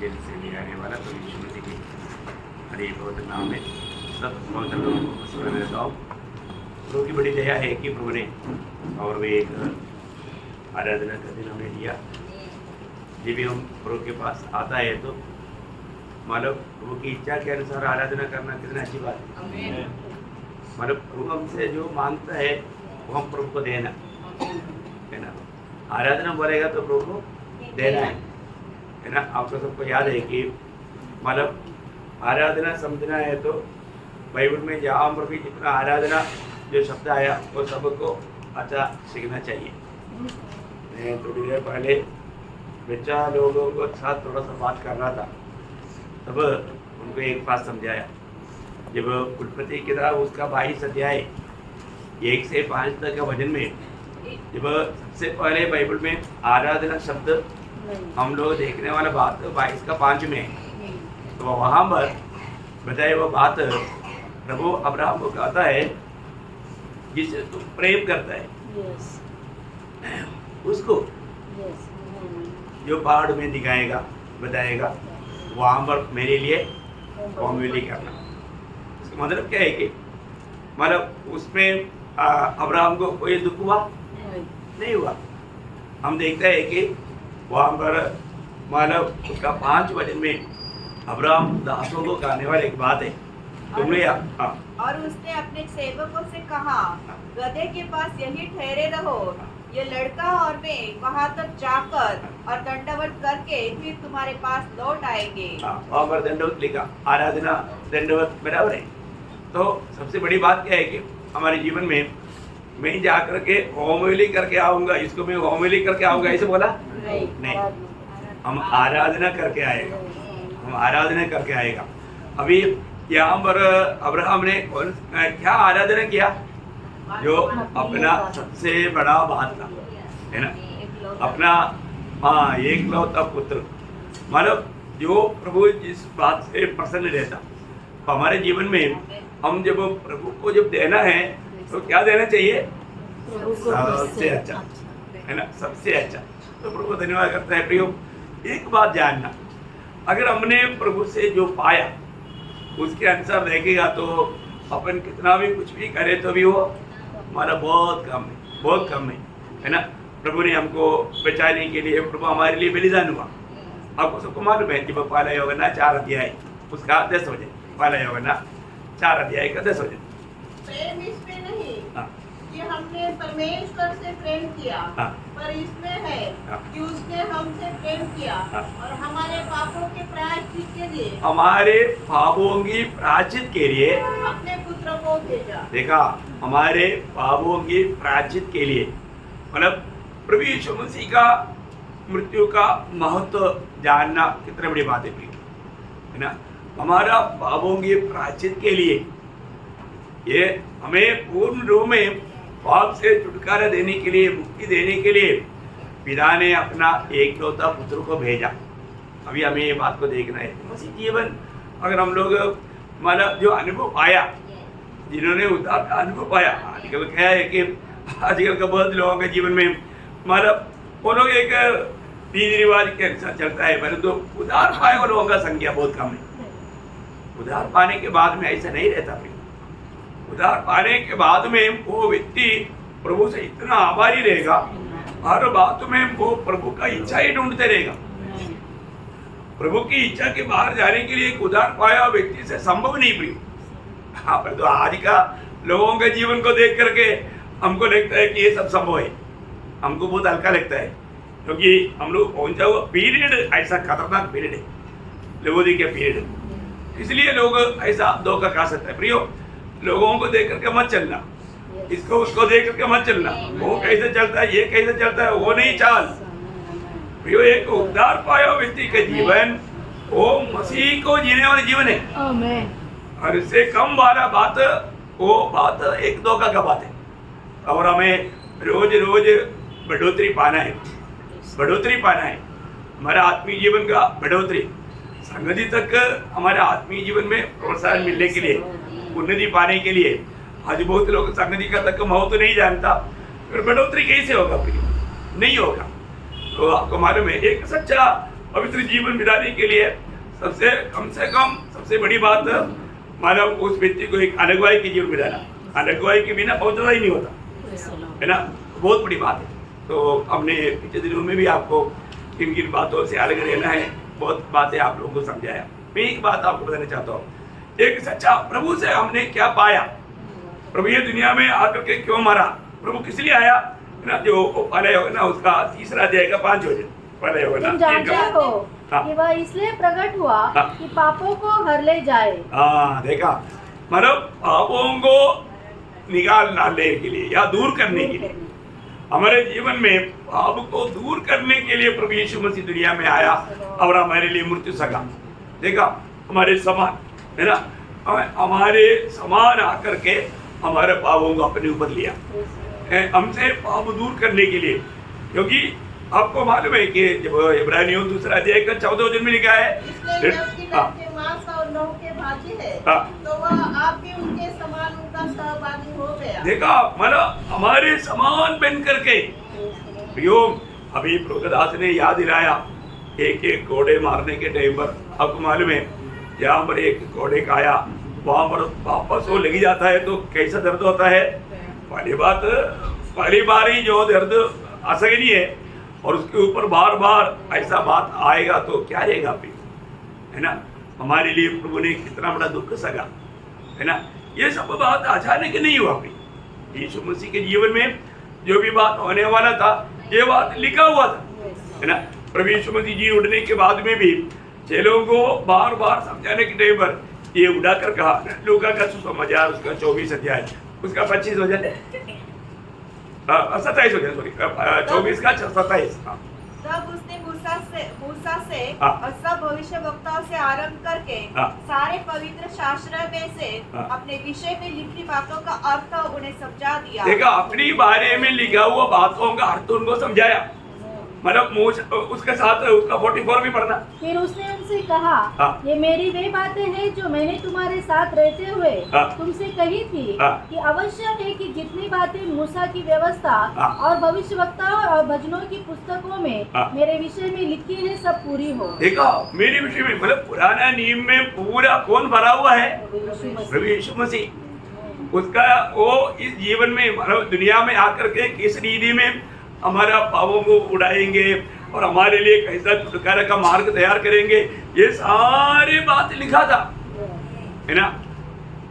Jail से ले आने वाला तो यीशु मसीह के हरे पवित्र नाम में सब पवित्र लोगों को स्मरण देता हूँ। प्रभु की बड़ी दया है कि प्रभु ने और वे एक आराधना का दिन हमें दिया। जब भी हम प्रभु के पास आता है तो मतलब प्रभु की इच्छा के अनुसार आराधना करना कितना अच्छी बात है। मतलब प्रभु हमसे जो मांगता है वो हम प्रभु को देना है ना। आराधना बोलेगा तो प्रभु को देना है ना। आपको सबको याद है कि मतलब आराधना समझना है तो बाइबल में जहाँ पर भी जितना आराधना जो शब्द आया वो सबको अच्छा सीखना चाहिए। मैं थोड़ी देर पहले बच्चा लोगों को साथ थोड़ा सा बात कर रहा था, तब उनको एक बात समझाया। जब कुलपति की तरह उसका 22 अध्याय 1 से 5 तक का वचन में जब सबसे पहले बाइबल में आराधना शब्द हम लोग देखने वाला बात 22 का 5 में है, तो वहाँ पर बताए वो बात प्रभु अब्राहम को कहता है जिसे तू प्रेम करता है उसको जो पहाड़ में दिखाएगा बताएगा वहाँ पर मेरे लिए फॉर्मूली करना। इसका मतलब क्या है कि मतलब उसमें अब्राहम को कोई दुख हुआ नहीं हुआ। हम देखते हैं कि वहाँ पर मतलब उसका 5 वचन में अब्राहम दासों को कहने वाली एक बात है तुमने और उसने अपने सेवकों से कहा गधे के पास यही ठहरे रहो, ये लड़का और मैं वहाँ तक जाकर और दंडवत करके फिर तुम्हारे पास लौट आएंगे। वहाँ पर दंडवत लिखा, आराधना दंडवत बराबर है। तो सबसे बड़ी बात क्या है कि हमारे जीवन में मैं जा करके होमवेली करके आऊँगा, इसको मैं होमवेली करके आऊँगा ऐसे बोला नहीं। हम आराधना करके आएगा, हम आराधना करके आएगा। अभी यहाँ पर अब्राहम ने क्या आराधना किया? जो अपना सबसे बड़ा बात था है ना, अपना एकलौता पुत्र। मतलब जो प्रभु जिस बात से प्रसन्न रहता, तो हमारे जीवन में हम जब प्रभु को जब देना है तो क्या देना चाहिए? सबसे अच्छा है ना, सबसे अच्छा। तो प्रभु को धन्यवाद करता है। प्रियो एक बात जानना, अगर हमने प्रभु से जो पाया उसके अनुसार देखेगा तो अपन कितना भी कुछ भी करे तो भी वो हमारा बहुत कम है, बहुत कम है ना। प्रभु ने हमको बचाने के लिए प्रभु हमारे लिए बलिदान हुआ। आपको सबको मालूम है जब पहला यूहन्ना 4 अध्याय उसका 10 वचन, पहला यूहन्ना 4 अध्याय का 10 वचन। प्रेम इसमें नहीं कि हमने परमेश्वर से प्रेम किया, पर इसमें है कि उसने हमसे प्रेम किया और हमारे पापों के प्रायश्चित के लिए, हमारे पापों की प्रायश्चित के लिए अपने पुत्र को भेजा। देखा, हमारे पापों की प्रायश्चित के लिए। मतलब प्रभु यीशु मसीह का मृत्यु का महत्व जानना कितनी बड़ी बात है ना। हमारा पापों की प्रायश्चित के लिए ये हमें पूर्ण रूप में पाप से छुटकारा देने के लिए, मुक्ति देने के लिए पिता ने अपना एकलौता पुत्र को भेजा। अभी हमें ये बात को देखना है। मसीह जीवन अगर हम लोग मतलब जो अनुभव पाया, जिन्होंने उद्धार का अनुभव पाया, आजकल क्या है कि आजकल का बहुत लोगों के जीवन में मतलब वो लोग एक रीति रिवाज के अनुसार चलता है, परंतु उद्धार पाए हुए लोगों का संख्या बहुत कम है। उद्धार पाने के बाद में ऐसा नहीं रहता। उद्धार पाने के बाद में वो व्यक्ति प्रभु से इतना आभारी रहेगा, हर बात में वो प्रभु का इच्छा ही ढूंढते रहेगा। प्रभु की इच्छा के बाहर जाने के लिए एक उद्धार पाया व्यक्ति से संभव नहीं भी। हाँ, पर तो आज का लोगों के जीवन को देख करके हमको लगता है कि ये सब संभव है। हमको बहुत हल्का लगता है क्योंकि हम लोग पहुंचा हुआ पीरियड ऐसा खतरनाक पीरियड है, लवोदिकिया पीरियड। इसलिए लोग ऐसा धोखा खा सकते हैं। प्रियो, लोगों को देख करके मत चलना, इसको उसको देख करके मत चलना। वो कैसे चलता है, ये कैसे चलता है, वो नहीं चाल। प्रियो, एक उद्धार पाया व्यक्ति का जीवन वो मसीह को जीने वाले जीवन है। और इससे कम वाला बात वो बात एक धोखा का बात है। और हमें रोज रोज बढ़ोतरी पाना है, बढ़ोतरी पाना है। हमारा आत्मीय जीवन का बढ़ोतरी, संगति तक हमारे आत्मीय जीवन में प्रोत्साहन मिलने के लिए, उन्नति पाने के लिए। आज बहुत लोग संगति का तक महत्व नहीं जानता, फिर बढ़ोतरी कैसे होगा? नहीं होगा। तो आपको मालूम है, एक सच्चा पवित्र जीवन बिताने के लिए सबसे कम से कम सबसे बड़ी बात मानव उस व्यक्ति को एक अगुवाई की जीवन बिताना। अगुवाई के बिना पवित्रता ही नहीं होता, है ना, बहुत बड़ी बात है। तो हमने पिछले दिनों में भी आपको किन किन बातों से अलग रहना है, बहुत बातें आप लोगों को समझाया। मैं एक बात आपको बताना चाहता हूँ, एक सच्चा प्रभु से हमने क्या पाया, प्रभु ये दुनिया में आकर के क्यों मरा, प्रभु किस लिए आया, है ना, जो पहले होगा ना उसका 3 अध्याय का 5 वचन पहले होगा तुम जानते हो हाँ। कि वह इसलिए प्रकट हुआ हाँ। कि पापों को हर ले जाए। हाँ देखा, मतलब पापों को निकाल डालने के लिए या दूर करने के लिए, हमारे जीवन में पाप को दूर करने के लिए प्रभु यीशु मसीह दुनिया में आया और हमारे लिए मृत्यु सका। देखा, हमारे समान, है ना, हमारे समान आकर के हमारे पापों को अपने ऊपर लिया, हमसे पाप दूर करने के लिए। क्योंकि आपको मालूम है कि जब इब्रानियों 2 अध्याय का 14 वचन में लिखा है, इसलिए जबकि लड़के मांस और लहू के भागी है, तो वह आप भी उनके समान उनका सहभागी हो गया। देखा, मतलब हमारे समान बन करके। अभी प्रभुदास ने याद दिलाया, एक घोड़े मारने के टाइम पर आपको मालूम है, जहाँ पर एक घोड़े का आया वहां पर वापस वो लगी जाता है तो कैसा दर्द होता है। पहली बार ही जो दर्द असहनीय है, और उसके ऊपर बार बार ऐसा बात आएगा तो क्या रहेगा फिर, है ना। हमारे लिए प्रभु ने कितना बड़ा दुख सगा, है ना। ये सब बात अचानक नहीं हुआ फिर, यीशु मसीह के जीवन में जो भी बात होने वाला था ये बात लिखा हुआ था, है ना। प्रभु यीशु मसीह जी उड़ने के बाद में भी चेलों को बार बार समझाने के टाइम पर ये उड़ाकर कहा, लूका का सुसमाचार उसका 24 अध्याय उसका 25 वचन 27 वचन, सॉरी 24 का 27। तब उसने मूसा से हाँ। और सब भविष्य वक्ताओं से आरंभ करके हाँ। सारे पवित्र शास्त्र में से हाँ। अपने विषय में लिखी बातों का अर्थ उन्हें समझा दिया। देखा, अपनी बारे में लिखा हुआ बातों का अर्थ उनको समझाया, मतलब उसके साथ उसका 44 भी पढ़ना। फिर उसने उनसे कहा, हाँ। ये मेरी वे बातें हैं जो मैंने तुम्हारे साथ रहते हुए हाँ। तुमसे कही थी, हाँ। कि आवश्यक है कि जितनी बातें मूसा की व्यवस्था हाँ। और भविष्यवक्ताओं और भजनों की पुस्तकों में हाँ। मेरे विषय में लिखी है सब पूरी हो। देखा, मेरे विषय में मतलब पुराना नियम में पूरा कौन भरा हुआ है, प्रभु यीशु मसीह। उसका वो इस जीवन में मतलब दुनिया में आकर के किस रीति में हमारा पापों को उड़ाएंगे और हमारे लिए कैसा छुटकारा का मार्ग तैयार करेंगे, ये सारी बात लिखा था, है ना।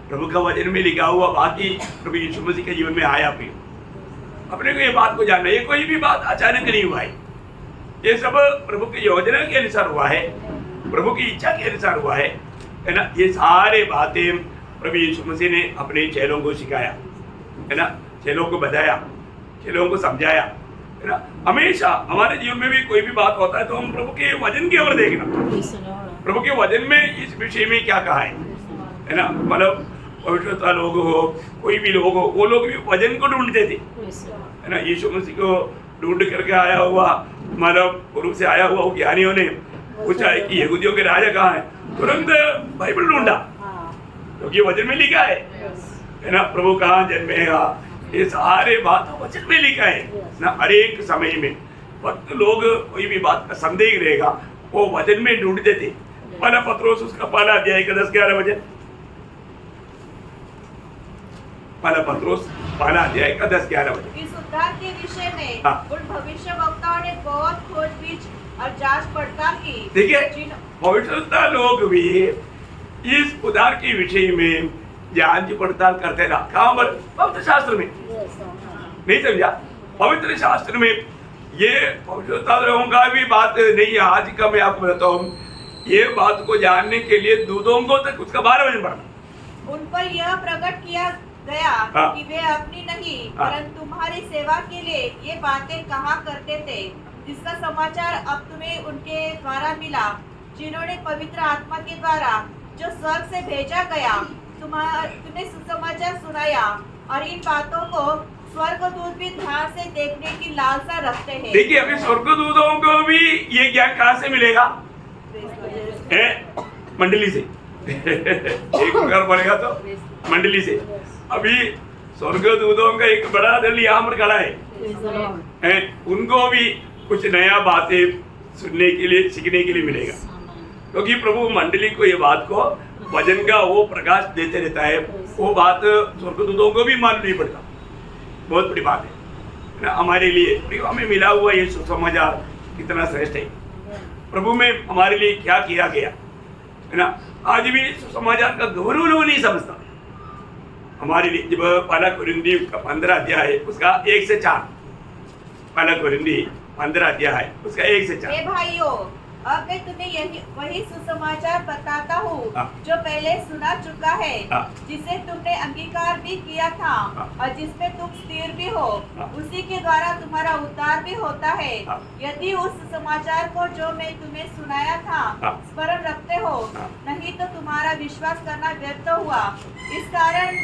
प्रभु का वचन में लिखा हुआ बाकी प्रभु यीशु मसीह के जीवन में आया भी। अपने को ये बात को जानना, ये कोई भी बात अचानक नहीं हुआ है, ये सब प्रभु की योजना के अनुसार हुआ है, प्रभु की इच्छा के अनुसार हुआ है ना। ये सारे बातें प्रभु यीशु मसीह ने अपने चेलों को सिखाया, है ना, चेलों को बताया, चेलों को समझाया, है ना। हमेशा हमारे जीवन में भी कोई भी बात होता है तो हम प्रभु के वचन की ओर देखना, प्रभु के वचन में इस विषय में क्या कहा है ना। मतलब पवित्रता लोग हो, कोई भी लोग हो, वो लोग भी वचन को ढूंढते थे, है ना। यीशु मसीह को ढूंढ करके आया हुआ, मतलब पूर्व से आया हुआ ज्ञानियों ने पूछा है कि यहूदियों के राजा कहाँ है, तुरंत बाइबल ढूंढा क्योंकि वचन में लिखा है ना। प्रभु कहाँ जन्मेगा, ये सारे बात वचन में लिखा है ना। हर एक समय में वक्त लोग कोई भी बात का संदेह रहेगा वो वचन में ढूंढते थे। पहला पत्रोस उसका पहला अध्याय का 10-11 वचन, पहला पत्रोस पहला अध्याय का 10-11 वचन। इस उद्धार के विषय में हाँ। उन भविष्य वक्ताओं ने बहुत खोजबीन और जांच पड़ताल की। देखिए, पवित्रता लोग भी इस उद्धार के विषय में जांच पड़ताल करते रहा। कहाँ पर? पवित्र शास्त्र में। नहीं समझा? पवित्र शास्त्र में ये पवित्रता लोगों का भी बात नहीं है। आज का मैं आपको बताता हूँ, ये बात को जानने के लिए दूधों को तक उसका 12 वचन पढ़ना। उन पर यह प्रकट किया गया हाँ। कि वे अपनी नहीं हाँ। परंतु तुम्हारी सेवा के लिए ये बातें कहा करते थे, जिसका समाचार अब तुम्हें उनके द्वारा मिला, जिन्होंने पवित्र आत्मा के द्वारा जो स्वर्ग से भेजा गया तुम्हें सुसमाचार सुनाया। और इन बातों को स्वर्गदूत भी ध्यान से देखने की लालसा रखते हैं। देखिए, अभी स्वर्गदूतों को भी ये ज्ञान कहाँ से मिलेगा? मंडली से। एक घर बनेगा तो मंडली से। अभी स्वर्गदूतों का एक बड़ा दल यहाँ पर खड़ा है, उनको भी कुछ नया बातें सुनने के लिए, सीखने के लिए मिलेगा। क्योंकि प्रभु मंडली को ये बात को वचन का वो प्रकाश देते रहता है, वो बात स्वर्गदूतों को भी मालूम नहीं पड़ता। बहुत बड़ी बात है ना हमारे लिए। प्रभु हमें मिला हुआ ये सुसमाचार कितना श्रेष्ठ है, प्रभु में हमारे लिए क्या किया गया है ना। आज भी सुसमाचार का गौरव लोग नहीं समझता हमारे लिए। जब पहला कुरिन्दी का 15 अध्याय है उसका 1 से 4, पहला कुरिन्दी 15 अध्याय है उसका 1 से 4। हे भाइयों, अब मैं तुम्हें यही वही सुसमाचार बताता हूँ जो पहले सुना चुका है, जिसे तुमने अंगीकार भी किया था और जिसमें तुम स्थिर भी हो, उसी के द्वारा तुम्हारा उद्धार भी होता है। यदि उस समाचार को जो मैं तुम्हें सुनाया था स्मरण रखते हो, नहीं तो तुम्हारा विश्वास करना व्यर्थ हुआ। इस कारण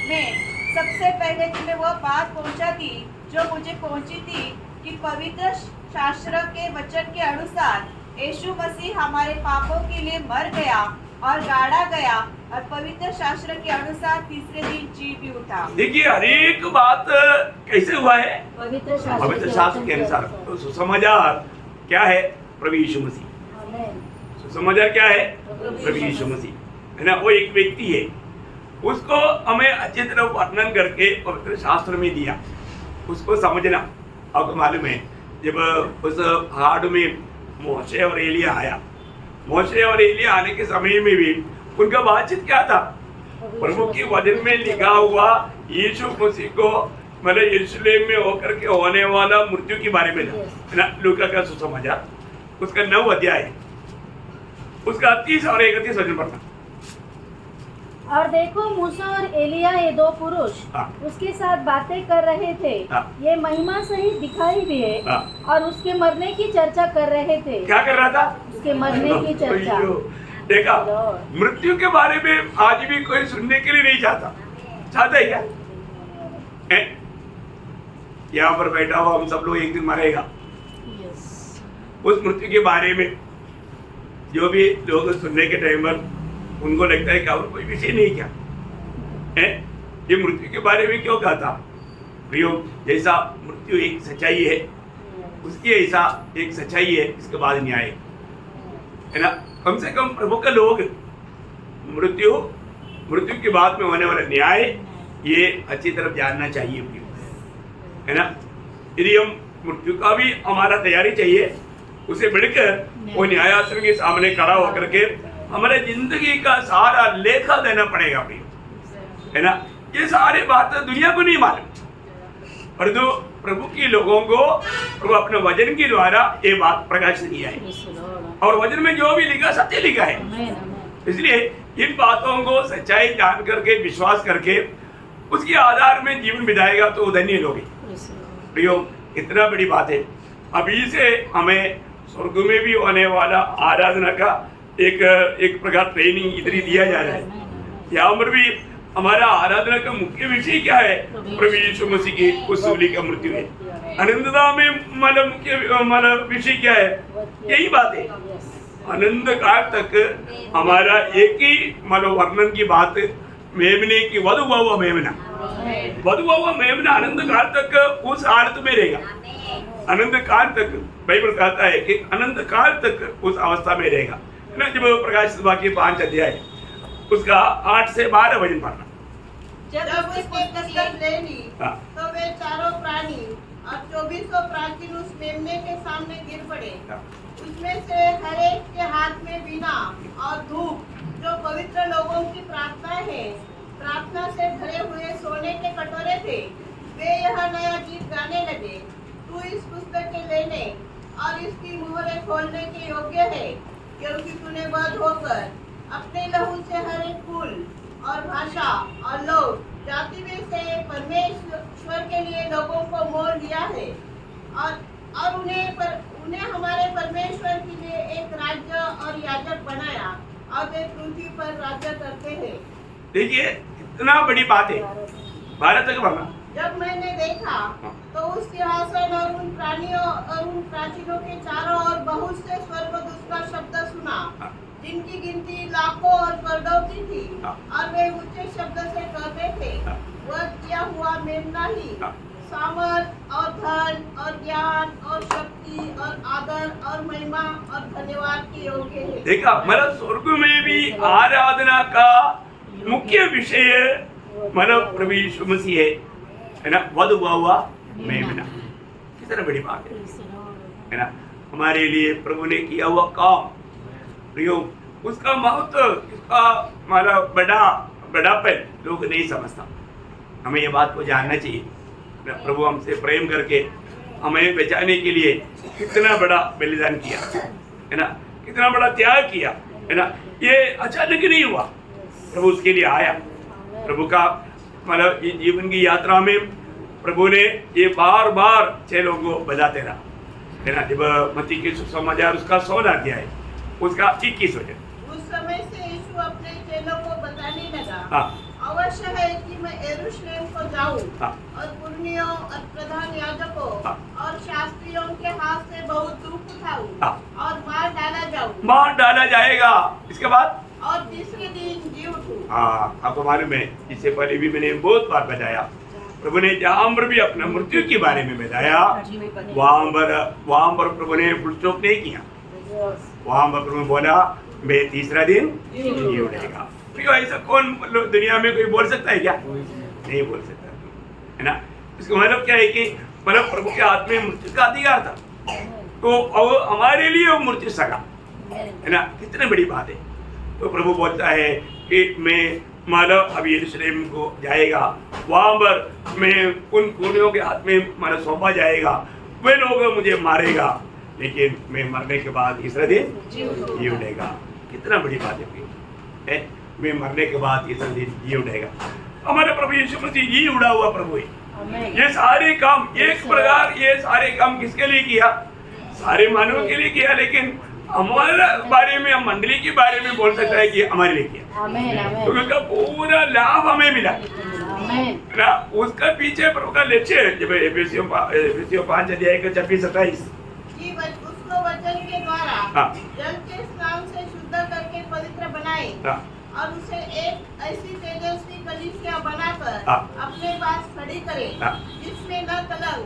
मैं सबसे पहले तुम्हें वह बात पहुंचा दी जो मुझे पहुंची थी कि पवित्र शास्त्र के वचन के अनुसार यीशु मसीह हमारे पापों के लिए मर गया और गाड़ा गया और पवित्र शास्त्र के अनुसार तीसरे दिन जी भी उठा। देखिए हर एक बात कैसे हुआ है, पवित्र शास्त्र के अनुसार। तो सुसमाचार क्या है? प्रभु यीशु मसीह। सुसमाचार क्या है? प्रभु यीशु मसीह है ना। वो एक व्यक्ति है, उसको हमें अच्छी तरह वर्णन करके पवित्र शास्त्र में दिया, उसको समझना। आपको मालूम है जब उस पहाड़ में मोशे और एलिया आया, मोशे और एलिया आने के समय में भी उनका बातचीत क्या था? प्रभु की वचन में लिखा हुआ यीशु मसीह को मतलब यरूशलेम में होकर के होने वाला मृत्यु के बारे में है ना। लूका का सुसमाचार उसका 9 अध्याय है, उसका 30 और 31 वचन पढ़ना। और देखो मूसा और एलिया ये 2 पुरुष उसके साथ बातें कर रहे थे। ये महिमा सहित दिखाई दिए और उसके मरने की चर्चा कर रहे थे। क्या कर रहा था? उसके मरने की चर्चा। देखा, मृत्यु के बारे में आज भी कोई सुनने के लिए नहीं चाहता। चाहता है क्या? यहाँ पर बैठा हुआ हम सब लोग एक दिन मरेगा। उस मृत्यु के बारे में जो भी लोग सुनने के टाइम पर उनको लगता है कि और कोई विषय नहीं क्या है। ये मृत्यु के बारे में क्यों कहता? प्रियो, जैसा मृत्यु एक सच्चाई है, उसकी ऐसा एक सच्चाई है, इसके बाद न्याय है ना। कम से कम प्रभु का लोग मृत्यु के बाद में होने वाला न्याय ये अच्छी तरफ जानना चाहिए है ना। यदि हम मृत्यु का भी हमारा तैयारी चाहिए, उसे बढ़कर वो न्यायासन के सामने खड़ा होकर के हमारे जिंदगी का सारा लेखा देना पड़ेगा है ना। ये सारी बातें दुनिया को नहीं मालूम, पर जो प्रभु के लोगों को प्रभु अपने वचन के द्वारा ये बात प्रकाशित किया है और वचन में जो भी लिखा सत्य लिखा है। इसलिए इन बातों को सच्चाई जान करके विश्वास करके उसके आधार में जीवन बिताएगा तो धन्य लोग। प्रियो, इतना बड़ी बात है। अभी से हमें स्वर्ग में भी होने वाला आराधना का एक प्रकार ट्रेनिंग इधर ही दिया जा रहा है। यहाँ पर भी हमारा आराधना का मुख्य विषय क्या है? प्रभु यीशु मसीह की उस सूली का मृत्यु है। अनंतता में मतलब मुख्य विषय क्या है? यही बात है। अनंत काल तक हमारा एक ही वर्णन की बात, मेमने की वधु हुआ मेमना अनंत काल तक उस हालत में रहेगा। अनंत काल तक बाइबल कहता है कि अनंत काल तक उस अवस्था में रहेगा ना। जब प्रकाशित वाक्य 5 अध्याय उसका 8 से 12 वचन पढ़ना। जब उसने कसरत ले ली तो वे चारों प्राणी और 2400 प्राचीन उस मेमने के सामने गिर पड़े। उसमें से हर एक के हाथ में वीणा और धूप, जो पवित्र लोगों की प्रार्थना है, प्रार्थना से भरे हुए सोने के कटोरे थे। वे यह नया गीत गाने लगे, तू इस पुस्तक के लेने और इसकी मुहरें खोलने के योग्य है, क्योंकि तूने वध होकर अपने लहू से हर एक कुल और भाषा और लोग जाति में से परमेश्वर के लिए लोगों को मोल लिया है और उन्हें हमारे परमेश्वर के लिए एक राज्य और याजक बनाया और वे पृथ्वी पर राज्य करते हैं। देखिए इतना बड़ी बात है। भारत तक बढ़ना। जब मैंने देखा तो उस सिंहासन और उन प्राणियों और उन प्राचीनों के चारों ओर बहुत से स्वर्गदूत का शब्द सुना, जिनकी गिनती लाखों और करोड़ों की थी, और वे ऊंचे शब्द से कहते थे, वह किया हुआ मेमना ही सामर्थ और धन और ज्ञान और शक्ति और आदर और महिमा और धन्यवाद के योग्य है। देखा, मतलब स्वर्ग में भी आराधना का मुख्य विषय मतलब प्रभु यीशु मसीह है ना, वध हुआ मेमना। कितना बड़ी बात है ना, हमारे लिए प्रभु ने किया हुआ काम, प्रयोग उसका महत्व, उसका हमारा बड़ापन लोग नहीं समझता। हमें ये बात को जानना चाहिए, प्रभु हमसे प्रेम करके हमें बचाने के लिए कितना बड़ा बलिदान किया है ना, कितना बड़ा त्याग किया है ना। ये अचानक नहीं हुआ, प्रभु उसके लिए आया। प्रभु का मतलब जीवन की यात्रा में प्रभु ने ये बार बार 6 लोगों को बताते रहा है ना। जब मत्ती के सुसमाचार उसका 16 अध्याय उसका 21 वचन। उस समय से यीशु अपने चेलों को बताने लगा, हाँ, अवश्य है कि मैं यरूशलेम को जाऊं हाँ, और पुरनियों और प्रधान याजकों हाँ, और शास्त्रियों के हाथ से बहुत दुख उठाऊं हाँ, और मार डाला जाएगा। इसके बाद और तीसरे दिन जी उठूं। हाँ, आपको मालूम है, इससे पहले भी मैंने बहुत बार बताया, प्रभु ने जहाँ पर भी अपना मृत्यु के बारे में बताया, वहाँ पर प्रभु ने फुलस्टॉप नहीं किया। वहाँ पर प्रभु बोला, मैं तीसरा दिन जी उठेगा। तो ऐसा कौन दुनिया में कोई बोल सकता है क्या? नहीं बोल सकता है ना। इसका मतलब क्या है कि मतलब प्रभु के हाथ में मृत्यु का अधिकार था, तो अब हमारे लिए वो मृत्यु सका है ना। कितनी बड़ी बात है। तो प्रभु बोलता है कि मैं मानव अब यरूशलेम को जाएगा, वहाँ पर मैं उन खूनियों के हाथ में मानव सौंपा जाएगा, वे लोग मुझे मारेगा, लेकिन मैं मरने के बाद तीसरा दिन जी उठेगा। कितना बड़ी बात है, मैं मरने के बाद तीसरा दिन जी उठेगा। हमारे प्रभु यीशु मसीह जी उड़ा हुआ प्रभु है। ये सारे काम एक प्रकार, ये सारे काम किसके लिए किया? सारे मानवों के लिए किया, लेकिन हमारे बारे में, हम मंडली के बारे में बोल सकता है कि हमारे लिए किया, तो उसका पूरा लाभ हमें मिला ना। उसका पीछे प्रभु का लक्ष्य है। जब एफेसियों 5 अध्याय का 26-27 उसको वचन के द्वारा जल के स्नान से शुद्ध करके पवित्र बनाए और उसे एक ऐसी तेजस्वी कलीसिया बनाकर अपने पास खड़ी करे, जिसमें न कलंक,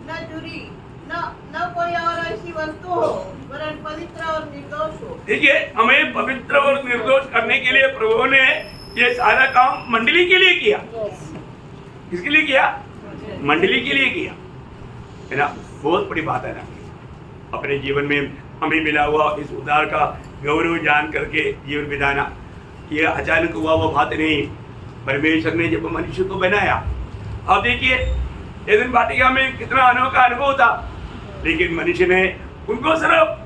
न जुरी, न कोई और ऐसी वस्तु हो, वरन पवित्र और निर्दोष हो। ठीक है, हमें पवित्र और निर्दोष करने के लिए प्रभु ने ये सारा काम मंडली के लिए किया। किसके लिए किया? मंडली के लिए किया है ना। बहुत बड़ी बात है ना। अपने जीवन में हमें मिला हुआ इस उद्धार का गौरव जान करके जीवन बिताना, ये अचानक हुआ वो बात नहीं। परमेश्वर ने जब मनुष्य को बनाया, अब देखिए एदन वाटिका में कितना अनोखा अनुभव था, लेकिन मनुष्य ने उनको सिर्फ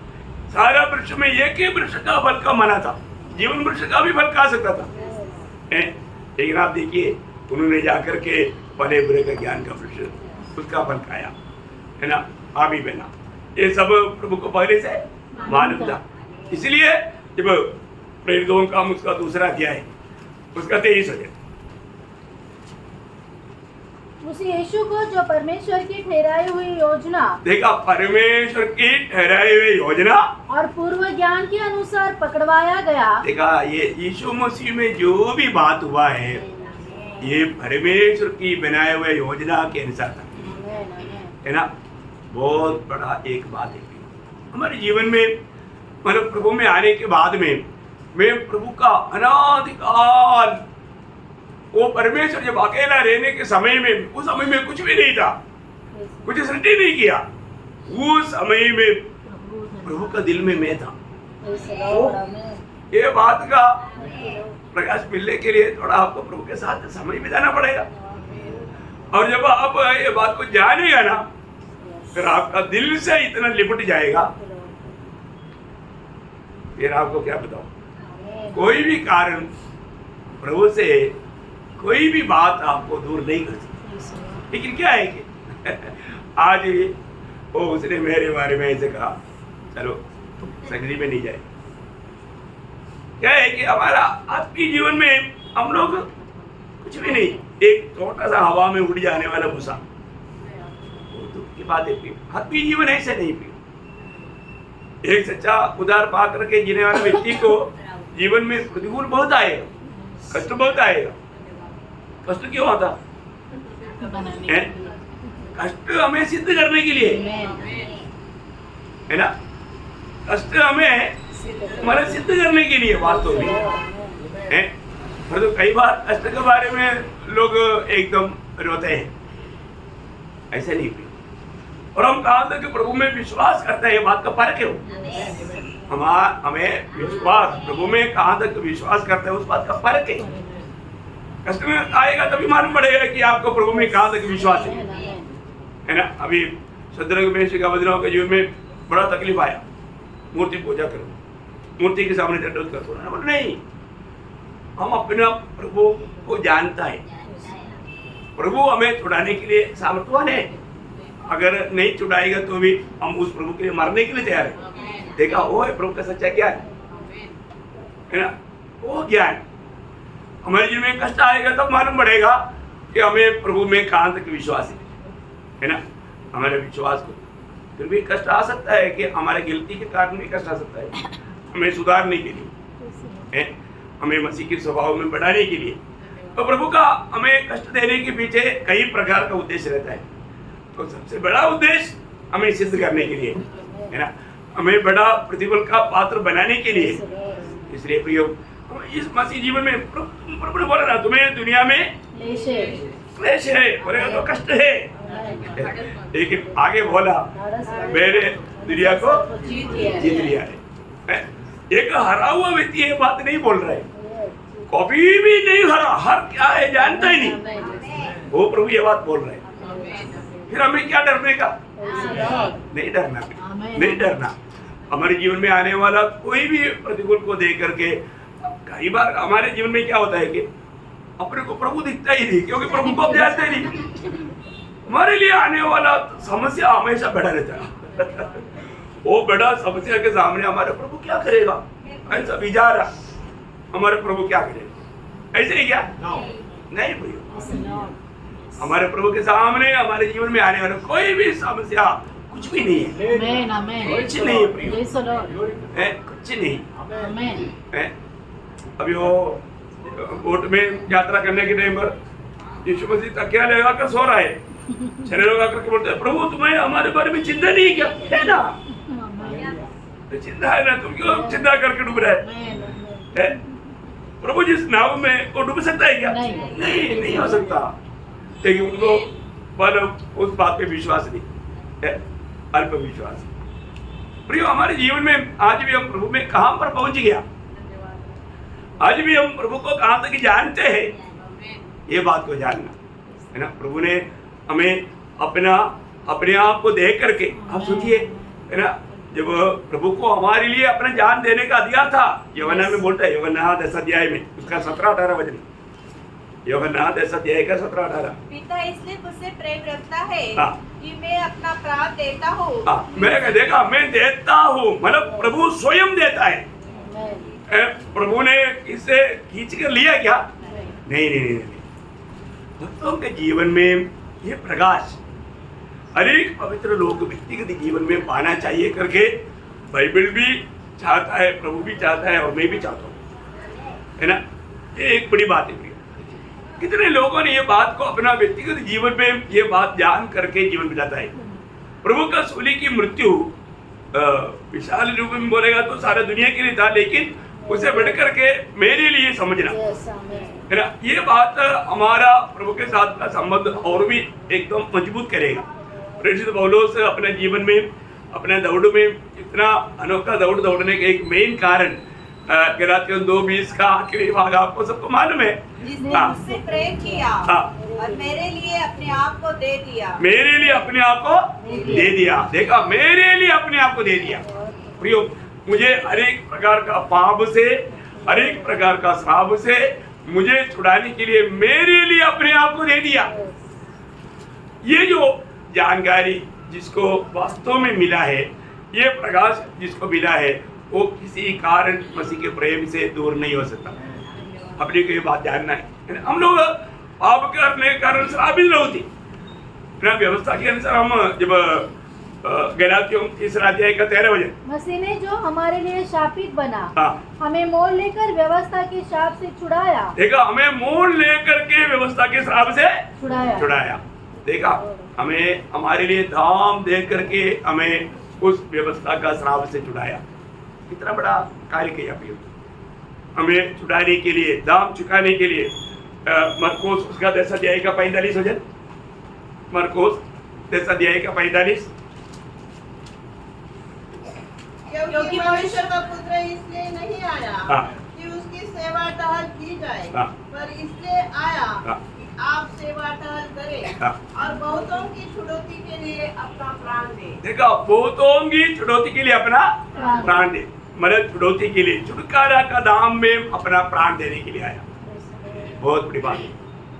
सारा वृक्ष में एक ही वृक्ष का फल का माना था, जीवन वृक्ष का भी फल खा सकता था। लेकिन आप देखिए, उन्होंने जाकर के भले बुरे का ज्ञान का वृक्ष उसका फल खाया है ना। आमी बना, ये सब प्रभु को पहले से मालूम था। इसलिए जब प्रेरितों का उसका दूसरा अध्याय उसका 23 अध्याय, उस यीशु को जो परमेश्वर की ठहराई हुई योजना, देखा, परमेश्वर की ठहराई हुई योजना और पूर्व ज्ञान के अनुसार पकड़वाया गया। देखा, ये यीशु मसीह में जो भी बात हुआ है, ये परमेश्वर की बनाए हुए योजना के अनुसार था है ना। बहुत बड़ा एक बात है हमारे जीवन में, मतलब प्रभु में आने के बाद में मैं प्रभु का अनादिकाल, वो परमेश्वर जब अकेला रहने के समय में, उस समय में कुछ भी नहीं था, कुछ सृष्टि नहीं किया, उस समय में प्रभु का दिल में मैं था। ये बात का प्रकाश मिलने के लिए थोड़ा आपको प्रभु के साथ समय बिताना पड़ेगा, और जब आप ये बात को जानेगा ना, फिर आपका दिल से इतना लिपट जाएगा, फिर आपको क्या बताऊं, कोई भी कारण प्रभु से कोई भी बात आपको दूर नहीं कर सकती। लेकिन क्या है कि आज वो उसने मेरे बारे में ऐसे कहा, चलो संगति में नहीं जाए। क्या है कि हमारा आत्मीय जीवन में हम लोग कुछ भी नहीं, एक छोटा सा हवा में उड़ जाने वाला भूसा, वो दुख की बात है। आत्मीय जीवन ऐसे नहीं पी। एक सच्चा उदार पा करके जीने वाले व्यक्ति को जीवन में प्रतिकूल बहुत आएगा, कष्ट बहुत आएगा। कष्ट क्यों आता है? कष्ट हमें सिद्ध करने के लिए है ना, कष्ट हमें हमारे सिद्ध करने के लिए वास्तव में है। पर तो कई बार कष्ट के बारे में लोग एकदम रोते हैं, ऐसे नहीं भी। और हम कहा था कि प्रभु में विश्वास करते हैं, ये बात का फर्क है। हमें विश्वास प्रभु में कहाँ तक विश्वास करते हैं उस बात का फर्क है। कष्ट में आएगा तभी मालूम पड़ेगा कि आपको प्रभु में कहाँ तक विश्वास है ना। अभी शद्रक मेशक अबेदनगो के जीवन में बड़ा तकलीफ आया, मूर्ति पूजा करो, मूर्ति के सामने दंडवत करो। ना बोले नहीं, हम अपना प्रभु को जानता है, प्रभु हमें छुड़ाने के लिए सामर्थ्यवान है। अगर नहीं छुड़ाएगा तो भी हम उस प्रभु के लिए मरने के लिए तैयार है। देखा, वो है प्रभु का सच्चा ज्ञान, है ना। वो ज्ञान हमारे जीवन में कष्ट आएगा तब मालूम पड़ेगा कि हमें प्रभु में कहाँ तक विश्वास है ना। हमारे विश्वास को फिर भी कष्ट आ सकता है कि हमारे गलती के कारण भी कष्ट आ सकता है, हमें सुधारने के लिए है, हमें मसीह के स्वभाव में बढ़ाने के लिए। तो प्रभु का हमें कष्ट देने के पीछे कई प्रकार का उद्देश्य रहता है। तो सबसे बड़ा उद्देश्य हमें सिद्ध करने के लिए है ना, हमें बड़ा प्रतिफल का पात्र बनाने के लिए। इसलिए प्रियो, इस मसीह जीवन में प्रभु ने बोला ना, तुम्हें दुनिया में क्लेश है, बोलेगा तो कष्ट है, लेकिन आगे बोला मैंने दुनिया को जीत लिया है। एक हरा हुआ व्यक्ति ये बात नहीं बोल रहा है, कभी भी नहीं हरा, हर क्या है जानता ही नहीं, वो प्रभु ये बात बोल रहे हैं। फिर हमें क्या डरने का, नहीं डरना, नहीं डरना। हमारे जीवन में आने वाला कोई भी प्रतिकूल को देख करके, कई बार हमारे जीवन में क्या होता है कि अपने को प्रभु दिखता ही नहीं, क्योंकि प्रभु को आप जानते ही नहीं। हमारे लिए आने वाला समस्या हमेशा बड़ा रहता है। वो बड़ा समस्या के सामने हमारे प्रभु क्या करेगा, ऐसा विचार हमारे प्रभु क्या करेगा, ऐसे ही क्या नहीं भैया। हमारे प्रभु के सामने हमारे जीवन में आने वाला कोई भी समस्या कुछ भी नहीं है, कुछ नहीं है, कुछ नहीं है। अभी वो बोट में यात्रा करने के टाइम पर यीशु मसीह तकिया लगा कर सो रहा है, चले लोग आकर के बोलते हैं, प्रभु तुम्हें हमारे बारे में चिंता नहीं क्या, है ना, तो चिंता है ना, तुम क्यों चिंता करके डूब रहे है। प्रभु जिस नाव में वो डूब सकता है क्या, नहीं हो सकता, लेकिन उनको पर उस बात पे विश्वास नहीं है, अल्प विश्वास। प्रियो, हमारे जीवन में आज भी हम प्रभु में कहां पर पहुंच गया, आज भी हम प्रभु को कहां तक जानते हैं, ये बात को जानना है ना। प्रभु ने हमें अपने आप को देख करके, आप सोचिए है ना, जब प्रभु को हमारे लिए अपना जान देने का अधिकार था, यूहन्ना में बोलता है, यूहन्ना 10 अध्याय में उसका 17-18 वचन, यूहन्ना 10 अध्याय का 17-18। पिता इसलिए मुझसे प्रेम रखता है कि मैं अपना प्राण देता हूँ। मैं देखा, मैं देता हूँ, मतलब प्रभु स्वयं देता है। प्रभु ने इसे खींच कर लिया क्या, नहीं। भक्तों के जीवन में ये प्रकाश हर एक पवित्र लोग व्यक्तिगत जीवन में पाना चाहिए करके बाइबल भी चाहता है, प्रभु भी चाहता है, और मैं भी चाहता हूँ, है ना। ये एक बड़ी बात है। कितने लोगों ने ये बात को अपना व्यक्तिगत जीवन में ये बात जान करके जीवन बिताता है। प्रभु का सूली की मृत्यु विशाल रूप में बोलेगा तो सारा दुनिया के लिए था, लेकिन उसे बढ़ करके मेरे लिए समझना है ना, ये बात हमारा प्रभु के साथ का संबंध और भी एकदम मजबूत करेगा। प्रेरित पौलुस अपने जीवन में, अपने दौड़ में इतना अनोखा दौड़ दौड़ने का एक मेन कारण गलातियों 2:20 का आखिरी भाग आपको सबको मालूम है, जिसने मुझसे प्रेम किया और मेरे लिए अपने आप को दे दिया, मेरे लिए अपने आप को दे दिया। देखा, मेरे लिए अपने आप को दे दिया। प्रियो, मुझे हर एक प्रकार का पाप से, हर एक प्रकार का श्राप से मुझे छुड़ाने के लिए मेरे लिए अपने आप को दे दिया। ये जो जानकारी जिसको वास्तव में मिला है, ये प्रकाश जिसको मिला है, वो किसी कारण मसीह के प्रेम से दूर नहीं हो सकता। अपने को ये बात जानना है। हम लोग पाप करने के कारण श्रापित नहीं होती, व्यवस्था के अनुसार हम जब गलातियों 3 अध्याय का 13 वचन, मसीह ने जो हमारे लिए शापित बना, हमें मोल लेकर व्यवस्था के शाप से छुड़ाया। देखा, हमें मोल लेकर के व्यवस्था के श्राप से छुड़ाया। देखा, हमें हमारे लिए दाम दे करके हमें उस व्यवस्था का श्राप से छुड़ाया। कितना बड़ा कार्य किया प्रियो, हमें छुड़ाने के लिए, दाम चुकाने के लिए। मरकोस उसका 10 अध्याय का 45 वचन, मरकोस 10 अध्याय का 45। क्योंकि मनुष्य का पुत्र इसलिए नहीं आया हाँ। कि उसकी सेवा टहल की जाए, हाँ। पर इसलिए आया हाँ। कि आप सेवा टहल करें हाँ। और बहुतों की छुड़ौती के लिए अपना प्राण दे। देखा, बहुतों की छुड़ौती के लिए अपना प्राण दे, मतलब छुड़ौती के लिए, छुटकारा का दाम में अपना प्राण देने के लिए आया। बहुत बड़ी बात है,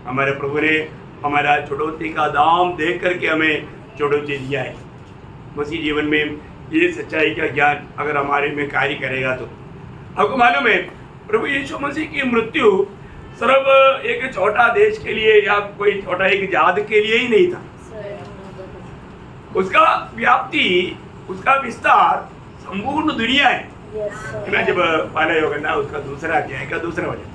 हमारे प्रभु ने हमारा छुड़ौती का दाम दे करके हमें छुड़ौती दिया है। मसीह जीवन में ये सच्चाई का ज्ञान अगर हमारे में कार्य करेगा तो आपको मालूम है, प्रभु यीशु मसीह की मृत्यु सिर्फ एक छोटा देश के लिए या कोई छोटा एक जात के लिए ही नहीं था। उसका व्याप्ति, उसका विस्तार संपूर्ण दुनिया है। मैं जब पहला योगन्ना उसका दूसरा अध्याय का दूसरा वचन,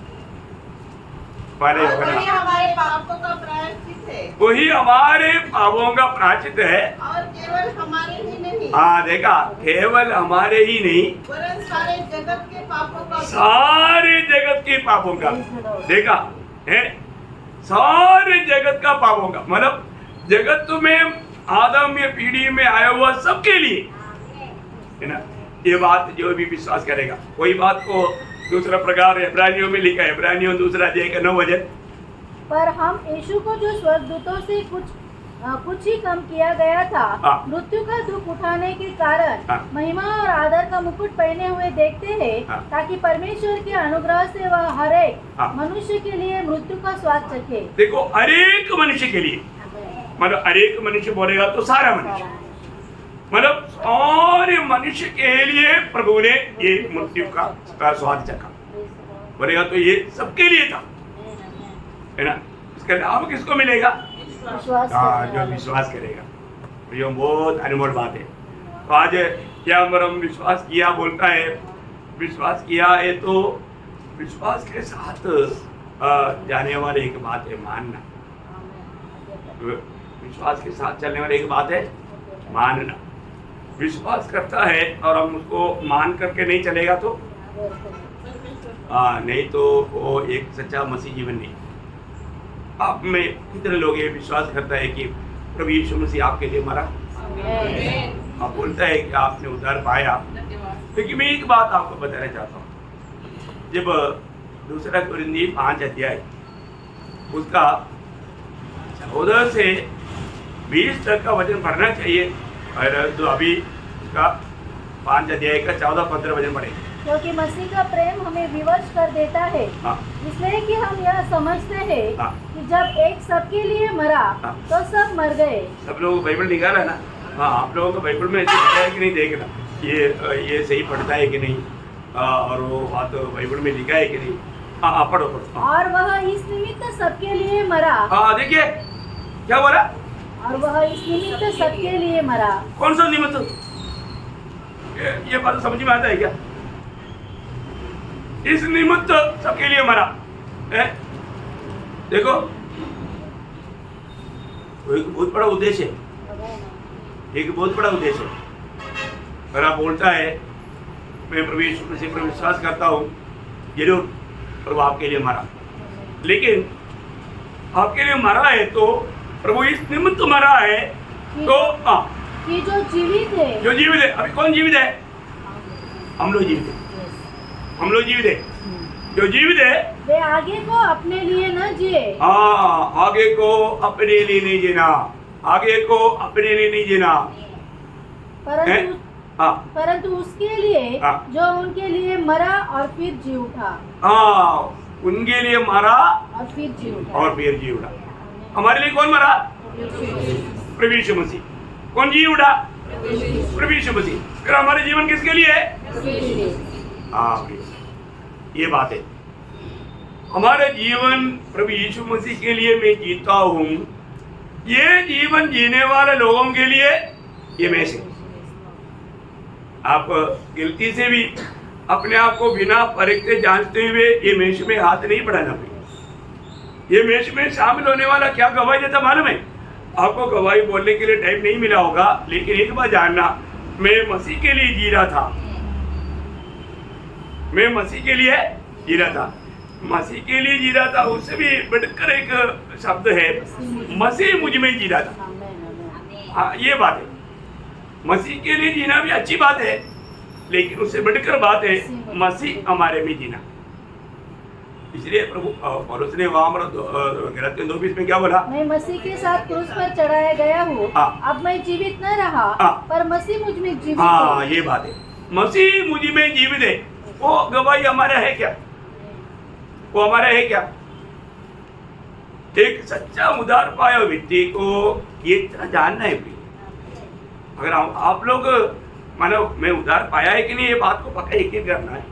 पहला और वही योगन्ना, हमारे पापों का प्रायश्चित है, वही हमारे पापों का प्रायश्चित है। और केवल हमारे ही नहीं, हाँ देखा, केवल हमारे ही नहीं, वरन सारे जगत के पापों का सारे जगत के पापों का। देखा है, सारे जगत का पापों का, मतलब जगत में आदम या पीढ़ी में आया हुआ सबके लिए है ना। ये बात जो भी विश्वास करेगा, कोई बात को दूसरा प्रकार इब्रानियों में लिखा है, इब्रानियों दूसरा अध्याय का 9 वचन। पर हम यीशु को जो स्वर्गदूतों से कुछ ही कम किया गया था, हाँ। मृत्यु का दुख उठाने के कारण हाँ। महिमा और आदर का मुकुट पहने हुए देखते हैं, हाँ। ताकि परमेश्वर के अनुग्रह से वह हर एक हाँ। मनुष्य के लिए मृत्यु का स्वाद चखे। देखो, हरेक मनुष्य के लिए, मतलब हरेक मनुष्य बोलेगा तो सारा मनुष्य, मतलब सारे मनुष्य के लिए प्रभु ने ये मृत्यु का स्वाद चखा। बोलेगा तो ये सबके लिए था, है ना। इसका लाभ किसको मिलेगा? विश्वास हाँ, करने जो वाले। विश्वास करेगा। तो ये बहुत अनमोल बात है। तो आज क्या हम विश्वास किया बोलता है, विश्वास किया है तो विश्वास के साथ जाने वाली एक बात है मानना। विश्वास के साथ चलने वाली एक बात है मानना। विश्वास करता है और हम उसको मान करके नहीं चलेगा तो नहीं तो वो एक सच्चा मसीह जीवन नहीं। आप में कितने लोग ये विश्वास करता है कि प्रभु यीशु मसीह आपके लिए मरा, आप बोलता है कि आपने उद्धार पाया। लेकिन मैं एक बात आपको बताना चाहता हूँ, जब दूसरा कुरिन्थी 5 अध्याय उसका 14 से 20 तक का वचन पढ़ना चाहिए, और तो अभी उसका 5 अध्याय का 14-15 वचन पढ़ेंगे। क्योंकि मसीह का प्रेम हमें विवश कर देता है, हाँ। इसलिए कि हम यह समझते हैं हाँ। कि जब एक सबके लिए मरा हाँ। तो सब मर गए। सब लोग बाइबल निकाला है ना? हाँ, आप लोगों को बाइबल में ऐसे लिखा है कि नहीं, देखना ये सही पढ़ता है कि नहीं, और वो बात बाइबल में लिखा है कि नहीं। हाँ, पढ़ो पढ़ो। और वह इस निमित्त सबके लिए मरा। हाँ, देखिए क्या बोला, और वह इस निमित्त सबके लिए मरा। कौन सा निमित्त? ये बात समझ में आता है क्या? इस निमित्त सबके लिए मरा है। देखो, एक बहुत बड़ा उद्देश्य है, एक बहुत बड़ा उद्देश्य है। अगर आप बोलता है मैं प्रभु यीशु मसीह पर विश्वास करता हूँ, जरूर प्रभु आपके लिए मरा, लेकिन आपके लिए मरा है तो प्रभु इस निमित्त मरा है तो कि जो जीवित है, जो जीवित है, अभी कौन जीवित है? हम लोग जीवित है, हम लोग जीवित है। जो जीवित है वे आगे को अपने लिए न जिए। हाँ, आगे को अपने लिए नहीं जीना, आगे को अपने लिए नहीं जीना, परंतु हाँ परंतु उसके लिए हाँ। जो उनके लिए मरा और फिर जी उठा। हाँ, उनके लिए मरा और फिर जी उठा। और फिर जी उठा। हमारे लिए कौन मरा? प्रभु यीशु मसीह। कौन जी उठा? प्रभु यीशु मसीह। फिर हमारे जीवन किसके लिए है? हाँ, ये बात है। हमारा जीवन प्रभु यीशु मसीह के लिए मैं जीता हूँ। ये जीवन जीने वाले लोगों के लिए ये मैसेज। आप गलती से भी अपने आप को बिना परखते जांचते हुए ये मैसेज में हाथ नहीं बढ़ाना पड़ेगा। ये मैसेज में शामिल होने वाला क्या गवाही देता मालूम है? आपको गवाही बोलने के लिए टाइम नहीं मिला होगा, लेकिन एक बात जानना, मैं मसीह के लिए जी रहा था। मैं मसीह के लिए जी रहा था, मसीह के लिए जी रहा था। उससे भी बढ़कर एक शब्द है, मसीह मुझ में जी रहा था। हाँ, ये बात है। मसीह के लिए जीना भी अच्छी बात है, लेकिन उससे बढ़कर बात है मसीह हमारे में जीना। इसलिए प्रभु पौलुस ने वहां गलातियों 2:20 में क्या बोला? मैं मसीह के साथ क्रूस पर चढ़ाया गया हूँ, अब मैं जीवित न रहा, पर मसीह मुझ में जीवित है। हाँ, ये बात है, मसीह मुझ में जीवित है। वो गवाही हमारा है क्या? वो हमारा है क्या? एक सच्चा उदार पाया व्यक्ति को ये जानना है भी। अगर आप लोग मानो मैं उदार पाया है कि नहीं, ये बात को पक्का यकीन करना है,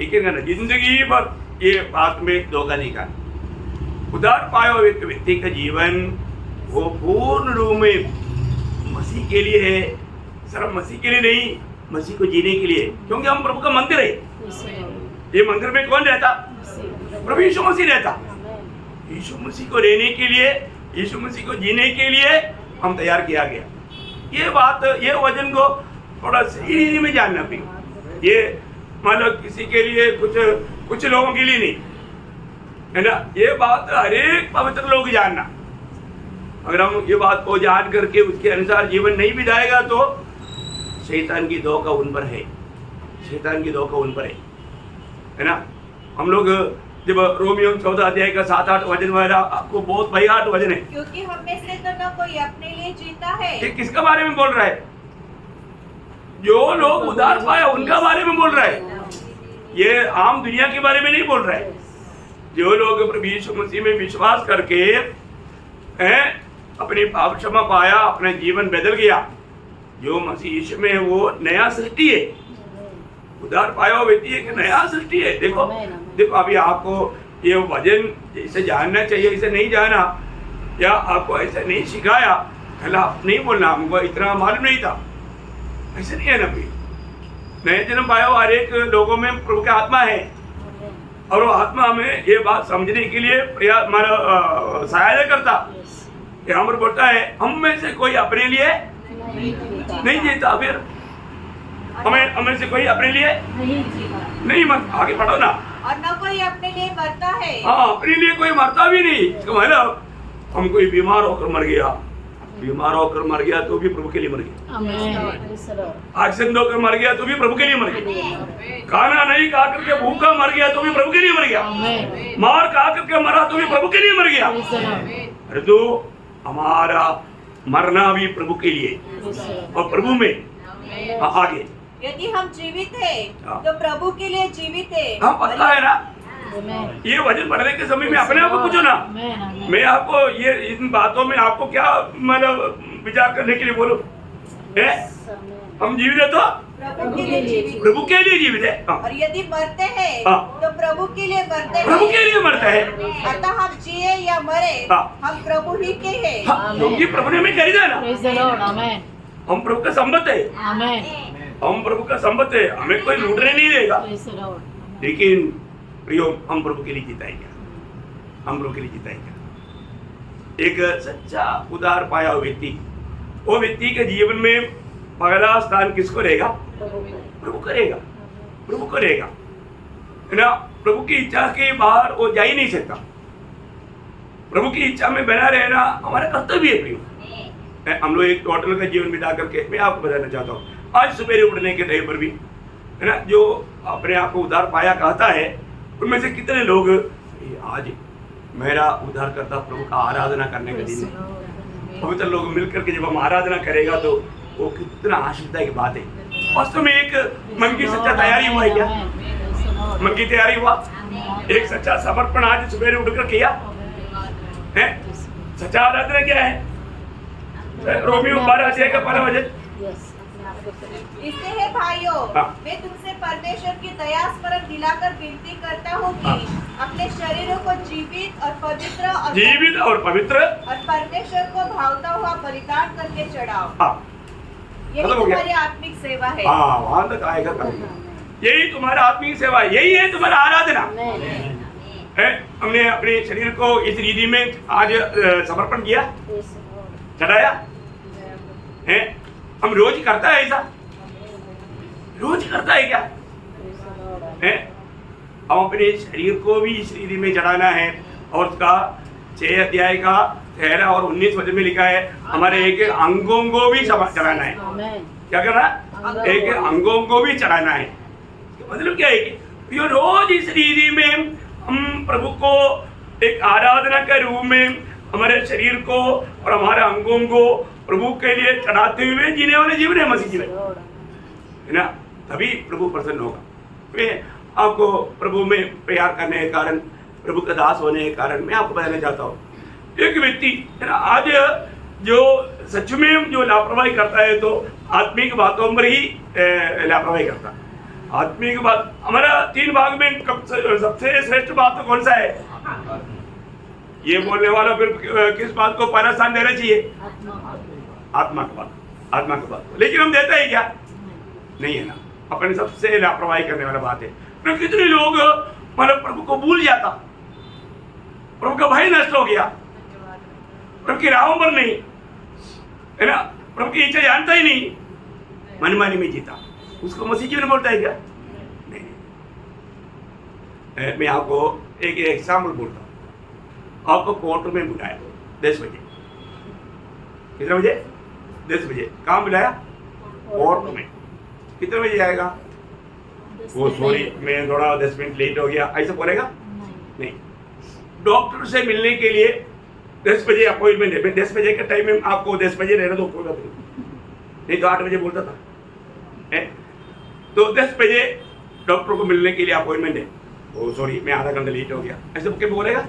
यकीन करना। जिंदगी भर ये बात में धोखा नहीं करना। उदार पाया व्यक्ति का जीवन वो पूर्ण रूप में मसीह के लिए है, सिर्फ मसीह के लिए नहीं, मसीह को जीने के लिए। क्योंकि हम प्रभु का मंदिर है। ये मंदिर में कौन रहता? प्रभु यीशु मसीह रहता। यीशु मसीह को रहने के लिए, यीशु मसीह को जीने के लिए हम तैयार किया गया। ये बात, ये वचन को थोड़ा सही रीति में जानना भी। ये मतलब किसी के लिए, कुछ लोगों के लिए नहीं है ना। ये बात हर एक पवित्र लोग जानना। अगर हम ये बात को जान करके उसके अनुसार जीवन नहीं बिताएगा तो शैतान की धोखा उन पर है, शैतान की धोखा उन पर है ना। हम लोग जब रोमियो 14 अध्याय का 7-8 वचन वाला आपको बहुत भयानक वचन है, क्योंकि हम में से तो न कोई अपने लिए जीता है। ये किसका बारे में बोल रहा है? जो लोग उदार पाया उनका बारे में बोल रहा है। ये आम दुनिया के बारे में नहीं बोल रहा है। जो लोग प्रभु यीशु मसीह में विश्वास करके अपनी पाप क्षमा पाया, अपना जीवन बदल गया, जो मसीह यीशु में है वो नया सृष्टि है। उदार पाया हुआ व्यक्ति एक नया सृष्टि है। देखो अभी आपको ये वचन इसे जानना चाहिए, इसे नहीं जाना या आपको ऐसा नहीं सिखाया, पहला नहीं बोलना हमको इतना मालूम नहीं था, ऐसा नहीं है ना। भाई नए जन्म पाया हुआ हर एक लोगों में प्रभु की आत्मा है, और वो आत्मा हमें ये बात समझने के लिए सहायता करता। यहाँ पर बोलता है हम में से कोई अपने लिए नहीं जीता, फिर हमें से कोई अपने लिए नहीं मत आगे बढ़ो ना। और न कोई अपने लिए मरता है। हाँ, अपने लिए कोई मरता भी नहीं। इसका मतलब हम कोई बीमार होकर मर गया तो भी प्रभु के लिए मर गया। एक्सीडेंट होकर मर गया तो भी प्रभु के लिए मर गया। खाना नहीं खा करके भूखा मर गया तो भी प्रभु के लिए मर गया। मार खा करके मरा तो भी प्रभु के लिए मर गया। अरे तो हमारा मरना भी प्रभु के लिए और प्रभु में आगे। यदि हम जीवित हैं तो प्रभु के लिए जीवित है। हाँ, पता है ना। ये वचन पढ़ने के समय में अपने आप को पूछो ना, मैं आपको ये इन बातों में आपको क्या मतलब विचार करने के लिए बोलूं? हम जीवित है तो प्रभु के लिए जीवित है। और यदि मरते हैं तो प्रभु के लिए मरते हैं। प्रभु के लिए मरता है। अतः हम जिए या मरे हम प्रभु ही के हैं। क्योंकि प्रभु ने हमें खरीदा ना। हम प्रभु का संबंध है। हम प्रभु का संबंध है, हमें कोई लूटने नहीं देगा। लेकिन प्रियो, हम प्रभु के लिए जीताएंगे, हम प्रभु के लिए जीताएंगे। एक सच्चा उदार पाया हुआ व्यक्ति, वो व्यक्ति के जीवन में पहला स्थान किसको रहेगा? प्रभु करेगा, प्रभु करेगा, है ना। प्रभु की इच्छा के बाहर वो जा ही नहीं सकता। प्रभु की इच्छा में बना रहना हमारा कर्तव्य है। प्रियो, हम लोग एक टोटल का जीवन बिता करके, मैं आपको बताना चाहता हूँ, आज सुबह उठने के टाइम पर भी, है ना, जो अपने आप को उद्धार पाया कहता है, उनमें से कितने लोग आज मेरा उद्धार करता प्रभु का आराधना करने का दिन है। पवित्र लोग मिलकर के जब हम आराधना करेगा तो वो कितना आशीर्वाद की बात है। वास्तव में एक मन की सच्चा तैयारी हुआ है क्या? मन की तैयारी हुआ, एक सच्चा समर्पण आज सुबह उठकर किया है। सच्चा आराधना क्या है? रोमियो 12 अध्याय का 12 वचन। इससे है भाइयों, मैं तुमसे परमेश्वर की दया स्मरण दिलाकर विनती करता हूँ कि अपने शरीरों को जीवित और पवित्र और परमेश्वर को भावता हुआ बलिदान करके चढ़ाओ। यही तुम्हारी आत्मिक सेवा है। वहां तक आएगा, यही तुम्हारा आत्मिक सेवा है, यही है तुम्हारा आराधना है। हमने अपने शरीर को इस रीति में आज समर्पण किया, चढ़ाया है? हम रोज करता है ऐसा? रोज करता है क्या है? हम अपने शरीर को भी इस रीति में चढ़ाना है। और उसका 6 अध्याय का 13 और 19 वचन में लिखा है हमारे एक एक अंगों को भी चढ़ाना है। क्या करना? एक एक अंगों को भी चढ़ाना है। मतलब क्या है कि ये रोज इस रीति में हम प्रभु को एक आराधना के रूप में हमारे शरीर को और हमारे अंगों को प्रभु के लिए चढ़ाते हुए जीने वाले जीवन है मसीह जीवन, है ना? तभी प्रभु प्रसन्न होगा। मैं आपको प्रभु में प्यार करने के कारण, प्रभु का दास होने के कारण मैं आपको बताना चाहता हूँ, एक व्यक्ति है ना आज जो सच में जो लापरवाही करता है तो आत्मिक बातों पर ही लापरवाही करता है। आत्मिक बात हमारा 3 भाग में सबसे श्रेष्ठ बात तो कौन सा है? ये बोलने वाला फिर किस बात को पहला स्थान देना चाहिए? आत्मा का बात, आत्मा का बात। लेकिन हम देते हैं क्या? नहीं है ना। अपने सबसे लापरवाही करने वाला बात है। तो कितने लोग मतलब प्रभु को भूल जाता, प्रभु का भय नष्ट हो गया, प्रभु की राहों पर नहीं, है ना, प्रभु की इच्छा जानता ही नहीं, मनमानी में जीता, उसको मसीह जीवन बोलता है क्या? नहीं। मैं आपको एक एग्जाम्पल बोलता हूँ। आपको कोर्ट में बुलाया 10 बजे, कितने बजे? 10 बजे। कहाँ बुलाया? कोर्ट में। कितने बजे आएगा? वो सॉरी मैं थोड़ा 10 मिनट लेट हो गया, ऐसा बोलेगा? नहीं। डॉक्टर से मिलने के लिए 10 बजे अपॉइंटमेंट है। 10 बजे का टाइम में आपको 10 बजे रहना तो कोई बात नहीं तो 8 बजे बोलता था है? तो 10 बजे डॉक्टर को मिलने के लिए अपॉइंटमेंट है। ओ सॉरी मैं आधा घंटा लेट हो गया, ऐसे क्या बोलेगा?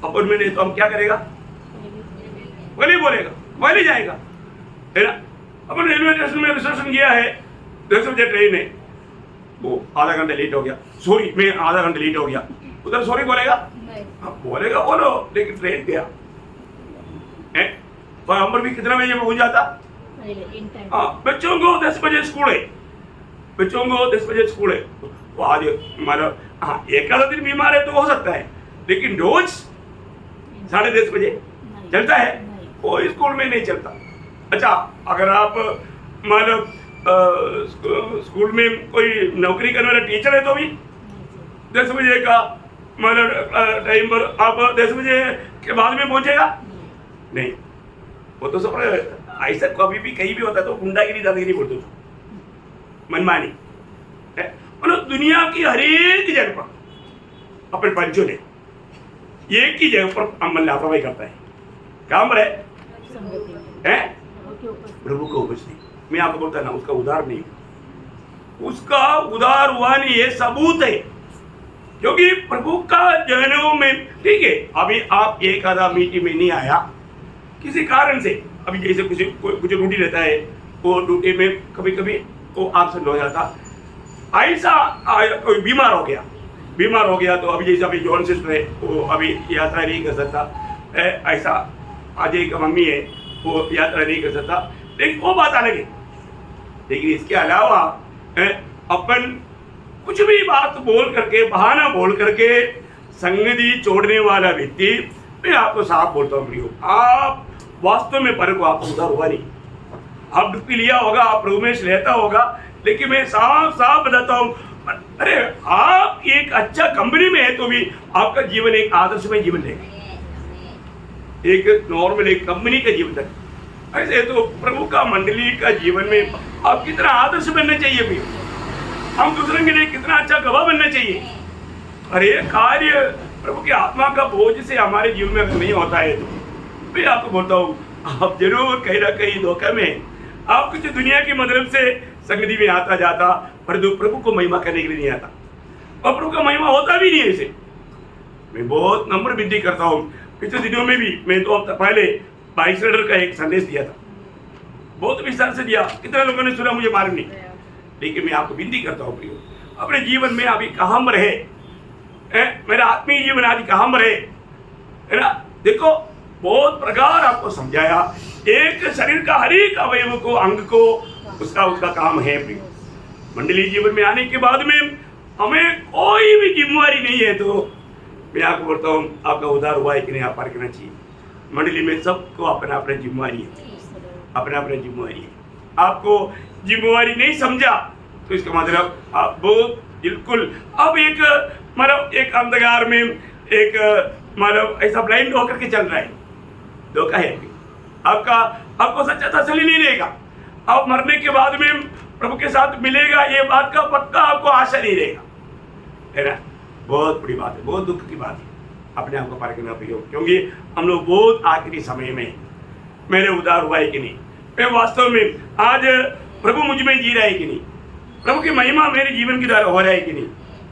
अपॉइंटमेंट है तो हम क्या करेगा? वही बोलेगा, वही जाएगा, है ना? अपन रेलवे स्टेशन में रिजर्वेशन किया है, 10 बजे ट्रेन है, वो आधा घंटा लेट हो गया, सॉरी मैं आधा घंटा लेट हो गया, उधर सॉरी बोलेगा? बोलेगा, बोलो, लेकिन ट्रेन गया है। पर हम भी कितना बजे पहुंच जाता? बच्चों को 10 बजे स्कूल है, बच्चों को 10 बजे स्कूल है। तो आज हमारा एक आधा दिन बीमार है तो हो सकता है, लेकिन रोज 10:30 बजे चलता है? कोई स्कूल में नहीं चलता। अच्छा, अगर आप मतलब स्कूल में कोई नौकरी करने वाला टीचर है तो भी 10 बजे का मतलब टाइम पर आप 10 बजे के बाद में पहुंचेगा? नहीं। वो तो सब ऐसा कभी भी कहीं भी होता है तो गुंडागिरी दादागिरी बोलते हो, मनमानी है। मतलब दुनिया की हर एक जगह पर अपने पंचों ने एक ही जगह पर अमल लापरवाही करता है, काम है प्रभु को उपस्थिति। मैं आपको बोलता ना उसका उधार नहीं, उसका उधार हुआ नहीं, ये सबूत है। क्योंकि प्रभु का जहनों में ठीक है, अभी आप एक आधा मीटिंग में नहीं आया किसी कारण से, अभी जैसे कुछ ड्यूटी रहता है, वो ड्यूटी में कभी कभी वो एब्सेंट हो जाता, ऐसा कोई बीमार हो गया तो अभी जैसे अभी जॉन सिस्टर है वो अभी यात्रा नहीं कर सकता, ऐसा अजय का मम्मी है वो यात्रा नहीं कर सकता, लेकिन वो बात अलग है। लेकिन इसके अलावा अपन कुछ भी बात बोल करके, बहाना बोल करके संगति छोड़ने वाला व्यक्ति, मैं आपको साफ बोलता हूँ प्रियो, आप वास्तव में पर को आपको उधर हुआ नहीं। आप डुबकी लिया होगा, आप प्रभु में लेता होगा, लेकिन मैं साफ साफ बताता हूँ, अरे आप एक अच्छा कंपनी में है तो भी आपका जीवन एक आदर्शमय जीवन रहेगा, एक नॉर्मल एक कंपनी का जीवन है। ऐसे तो प्रभु का मंडली का जीवन में आप कितना आदर्श बनना चाहिए भी, हम दूसरों के लिए कितना अच्छा गवाह बनना चाहिए। अरे कार्य प्रभु की आत्मा का बोझ से हमारे जीवन में अगर नहीं होता है तो मैं आपको बोलता हूँ आप जरूर कहीं ना कहीं धोखे में, आप कुछ दुनिया की मदद से संगति में आता जाता, परंतु प्रभु को महिमा करने के लिए नहीं आता, और प्रभु का महिमा होता भी नहीं है। इसे मैं बहुत नम्र विनती करता हूँ। पिछले दिनों में भी मैं 2 हफ्ते पहले बाइक राइडर का एक संदेश दिया था, बहुत विस्तार से दिया, कितने लोगों ने सुना मुझे मालूम नहीं, लेकिन मैं आपको विनती करता हूँ प्रियो, अपने जीवन में अभी कहाँ पर रहे, मेरा आत्मीय जीवन आज कहाँ पर है ना? देखो बहुत प्रकार आपको समझाया, एक शरीर का हर एक अवयव को, अंग को उसका काम है प्रियो। मंडली जीवन में आने के बाद में हमें कोई भी जिम्मेवारी नहीं है, तो मैं आपको बोलता हूँ आपका उधार हुआ है कि नहीं, आप पार करना चाहिए। मंडली में सबको अपना अपना जिम्मेवारी है, अपना अपना जिम्मेवारी है। आपको जिम्मेवारी नहीं समझा तो इसका मतलब आप बहुत बिल्कुल अब एक मतलब एक अंधकार में एक मतलब ऐसा ब्लाइंड होकर के चल रहा है। धोखा है आपका, आपको सच्चा तसल्ली नहीं रहेगा। अब मरने के बाद में प्रभु के साथ मिलेगा ये बात का पक्का आपको आशा नहीं रहेगा, है ना। बहुत बड़ी बात है, बहुत दुख की बात है। अपने आप को परखना भी हो, क्योंकि हम लोग बहुत आखिरी समय में मेरे उद्धार हुआ है कि नहीं, मैं वास्तव में आज प्रभु मुझ में जी रहा है कि नहीं, प्रभु की महिमा मेरे जीवन के द्वारा हो रहा है कि नहीं,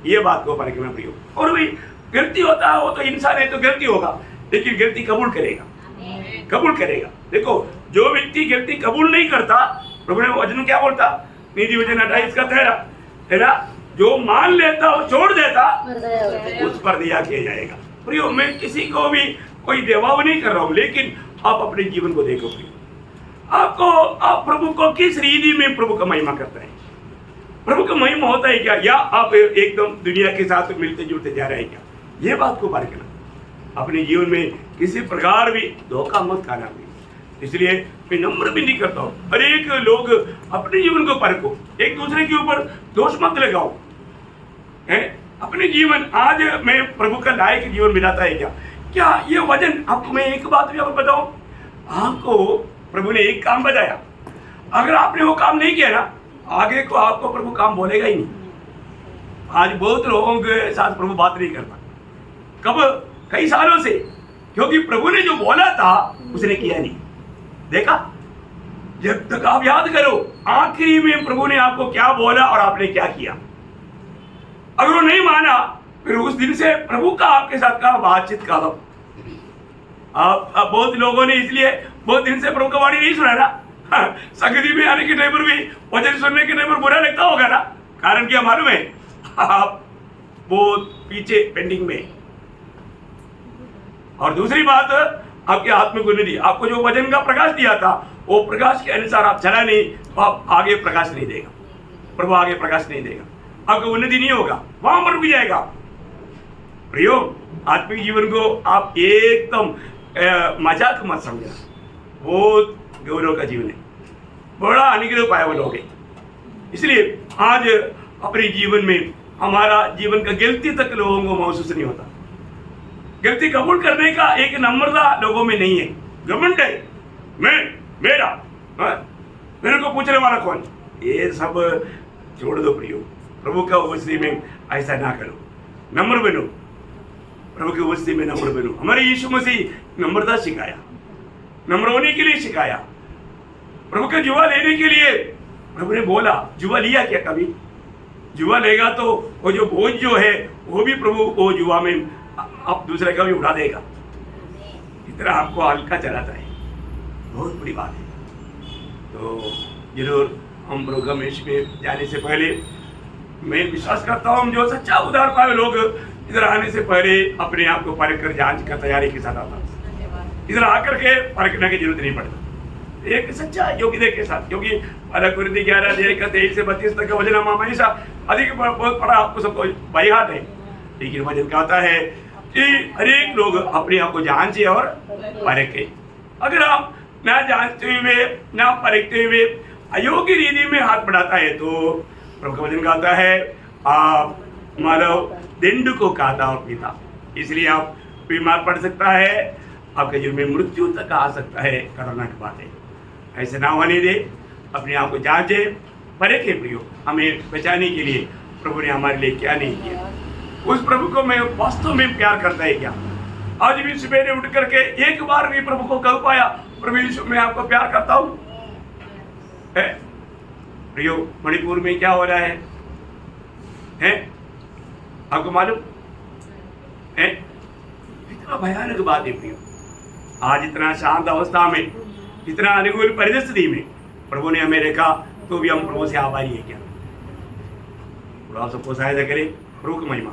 ये बात को परखना भी हो। और भी गलती होता है, वो तो इंसान है तो गलती होगा, लेकिन गलती कबूल करेगा, कबूल करेगा। देखो जो व्यक्ति गलती कबूल नहीं करता, प्रभु ने वचन क्या बोलता, नीति वचन 28 का 13, है ना, जो मान लेता और छोड़ देता उस पर दया किया जाएगा। प्रियो मैं किसी को भी कोई दबाव नहीं कर रहा हूँ, लेकिन आप अपने जीवन को देखो प्रियो, आपको आप प्रभु को किस रीति में प्रभु का महिमा करते हैं, प्रभु का महिमा होता है क्या, या आप एकदम दुनिया के साथ मिलते जुलते जा रहे हैं क्या, ये बात को परखना। अपने जीवन में किसी प्रकार भी धोखा मत खाना भी। इसलिए मैं नम्र भी नहीं करता हूँ, हर एक लोग अपने जीवन को परखो, एक दूसरे के ऊपर दोष मत लगाओ, है अपने जीवन। आज मैं प्रभु का लायक जीवन मिलाता है क्या, क्या ये वजन आपको मैं एक बात भी आपको बताऊं, आपको प्रभु ने एक काम बताया, अगर आपने वो काम नहीं किया ना, आगे को आपको प्रभु काम बोलेगा ही नहीं। आज बहुत लोगों के साथ प्रभु बात नहीं करता, कब, कई सालों से, क्योंकि प्रभु ने जो बोला था उसने किया नहीं। देखा, जब तक आप याद करो आखिरी में प्रभु ने आपको क्या बोला और आपने क्या किया, अगर वो नहीं माना फिर उस दिन से प्रभु का आपके साथ का बातचीत का आप बहुत लोगों ने इसलिए बहुत दिन से प्रभु का वाणी नहीं सुना ना, संगति में आने के टाइम पर भी वचन सुनने के टाइम पर बुरा लगता होगा ना, कारण क्या मालूम है, आप बहुत पीछे पेंडिंग में। और दूसरी बात, आपके आत्मिक उन्नति, आपको जो वचन का प्रकाश दिया था वो प्रकाश के अनुसार आप चला नहीं तो आप आगे प्रकाश नहीं देगा, प्रभु आगे प्रकाश नहीं देगा, आपका उन्नति नहीं होगा, वहां पर भी जाएगा। प्रियो आत्मिक जीवन को आप एकदम मजाक मत समझना, बहुत गौरव का जीवन है, बड़ा अनुग्रह पाया हुए लोग हैं। इसलिए आज अपने जीवन में हमारा जीवन का गलती तक लोगों को महसूस नहीं होता, गलती कबूल करने का एक नम्रता लोगों में नहीं है, घमंड है, मैं मेरा मेरे को पूछने वाला कौन, ये सब छोड़ दो प्रियो। प्रभु का उपस्थिति में ऐसा ना करो, नम्र बनो, प्रभु की उपस्थिति में नम्र बनो। हमारे यीशु मसीह नम्रता सिखाया, नम्र होने के लिए सिखाया, प्रभु का जुआ लेने के लिए प्रभु ने बोला। जुआ लिया क्या कभी? जुआ लेगा तो वो जो बोझ जो है वो भी प्रभु वो जुआ में अब दूसरे का भी उड़ा देगा, इतना आपको हल्का चलाता है, बहुत बड़ी बात है। तो जरूर हम प्रभु का मेष में जाने से पहले मैं विश्वास करता हूँ, हम जो सच्चा उद्धार पाए लोग इधर आने से पहले अपने आप को परख कर जांच कर तैयारी के साथ आता, इधर आकर के परखने की जरूरत नहीं पड़ता, एक सच्चा योग्यता के साथ। क्योंकि 11:23 से 32 तक का वचन हम हमेशा अधिक बहुत पढ़ा आपको सबको बाई हाथ है, लेकिन वचन कहता है कि हर एक लोग अपने आप को जांचे और परखे। अगर आप ना जांचते हुए ना परखते हुए अयोग्य रीति में हाथ बढ़ाता है तो प्रभु का वचन कहता है आप मानव दंड को खाता और पीता, इसलिए आप बीमार पड़ सकता है, आपके जीवन में मृत्यु तक आ सकता है। खतरनाक बात है, ऐसे ना होने दे, अपने आप को जांचे परखे। प्रियो हमें बचाने के लिए प्रभु ने हमारे लिए क्या नहीं किया, उस प्रभु को मैं वास्तव में प्यार करता है क्या? आज भी सवेरे उठ करके एक बार भी प्रभु को कह पाया प्रभु यीशु मैं आपको प्यार करता हूँ? प्रियो मणिपुर में क्या हो रहा है आपको मालूम है? इतना भयानक बात है प्रियो, आज इतना शांत अवस्था में, इतना अनुकूल परिस्थिति में प्रभु ने हमें रखा, तो भी हम प्रभु से आभारी है क्या? प्रभु सबको सहायता करे, प्रभु की महिमा।